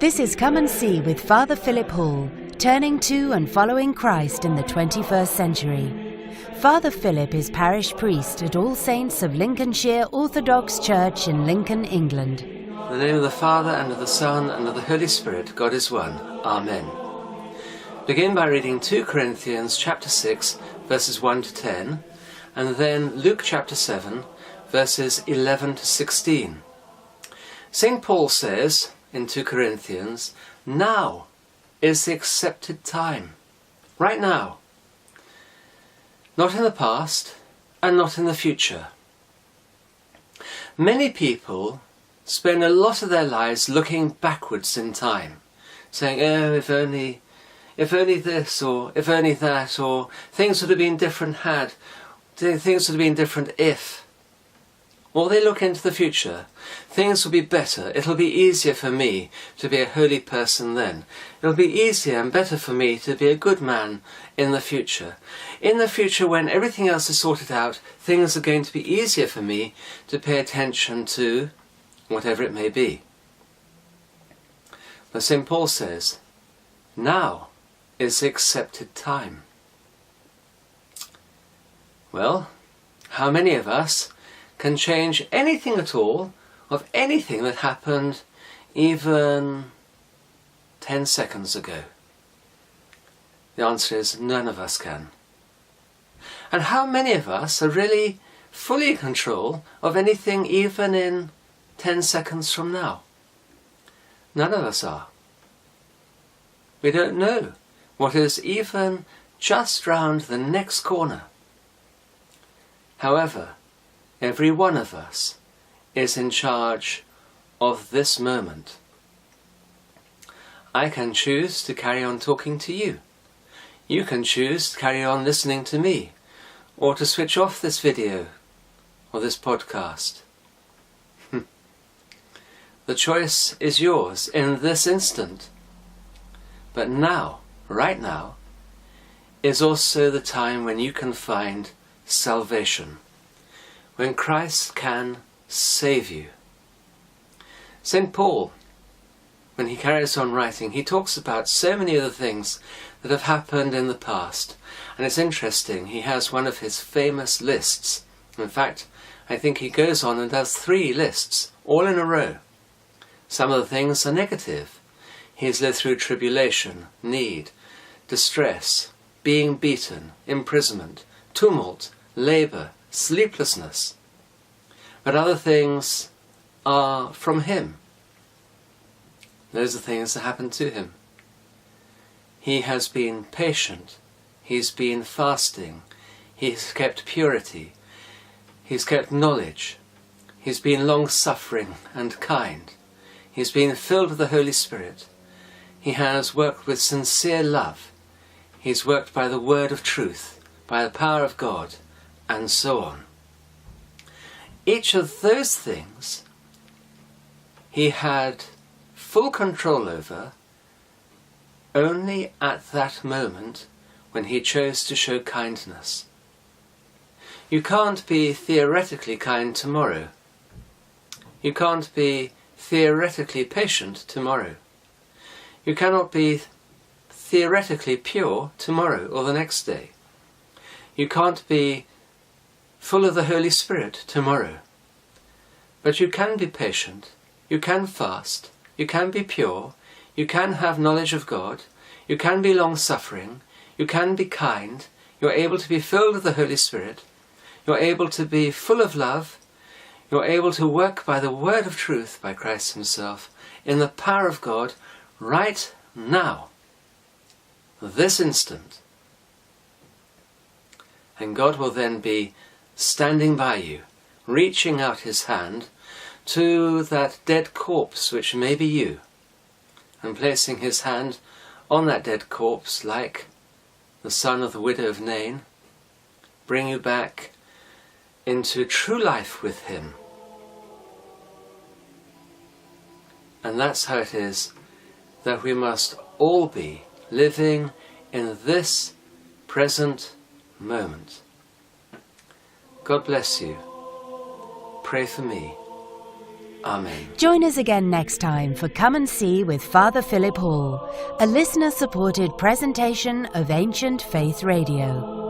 This is Come and See with Father Philip Hall, turning to and following Christ in the 21st century. Father Philip is parish priest at All Saints of Lincolnshire Orthodox Church in Lincoln, England. In the name of the Father, and of the Son, and of the Holy Spirit, God is one. Amen. Begin by reading 2 Corinthians chapter 6, verses 1 to 10, and then Luke chapter 7, verses 11 to 16. St. Paul says in 2 Corinthians, now is the accepted time. Right now. Not in the past, and not in the future. Many people spend a lot of their lives looking backwards in time, saying, oh, if only this, or if only that, or things would have been different things would have been different if. Or they look into the future. Things will be better. It'll be easier for me to be a holy person then. It'll be easier and better for me to be a good man in the future. In the future, when everything else is sorted out, things are going to be easier for me to pay attention to whatever it may be. But St. Paul says, now is the accepted time. Well, how many of us can change anything at all of anything that happened even 10 seconds ago? The answer is none of us can. And how many of us are really fully in control of anything even in 10 seconds from now? None of us are. We don't know what is even just round the next corner. However, every one of us is in charge of this moment. I can choose to carry on talking to you. You can choose to carry on listening to me, or to switch off this video or this podcast. The choice is yours in this instant. But now, right now, is also the time when you can find salvation, when Christ can save you. St. Paul, when he carries on writing, he talks about so many other things that have happened in the past. And it's interesting, he has one of his famous lists. In fact, I think he goes on and does 3 lists, all in a row. Some of the things are negative. He's lived through tribulation, need, distress, being beaten, imprisonment, tumult, labour, sleeplessness. But other things are from him. Those are things that happened to him. He has been patient. He's been fasting. He's kept purity. He's kept knowledge. He's been long-suffering and kind. He's been filled with the Holy Spirit. He has worked with sincere love. He's worked by the word of truth, by the power of God, and so on. Each of those things he had full control over only at that moment when he chose to show kindness. You can't be theoretically kind tomorrow. You can't be theoretically patient tomorrow. You cannot be theoretically pure tomorrow or the next day. You can't be full of the Holy Spirit tomorrow. But you can be patient, you can fast, you can be pure, you can have knowledge of God, you can be long-suffering, you can be kind, you're able to be filled with the Holy Spirit, you're able to be full of love, you're able to work by the word of truth, by Christ himself, in the power of God, right now, this instant. And God will then be standing by you, reaching out his hand to that dead corpse which may be you, and placing his hand on that dead corpse like the son of the widow of Nain, bring you back into true life with him. And that's how it is that we must all be living in this present moment. God bless you. Pray for me. Amen. Join us again next time for Come and See with Father Philip Hall, a listener-supported presentation of Ancient Faith Radio.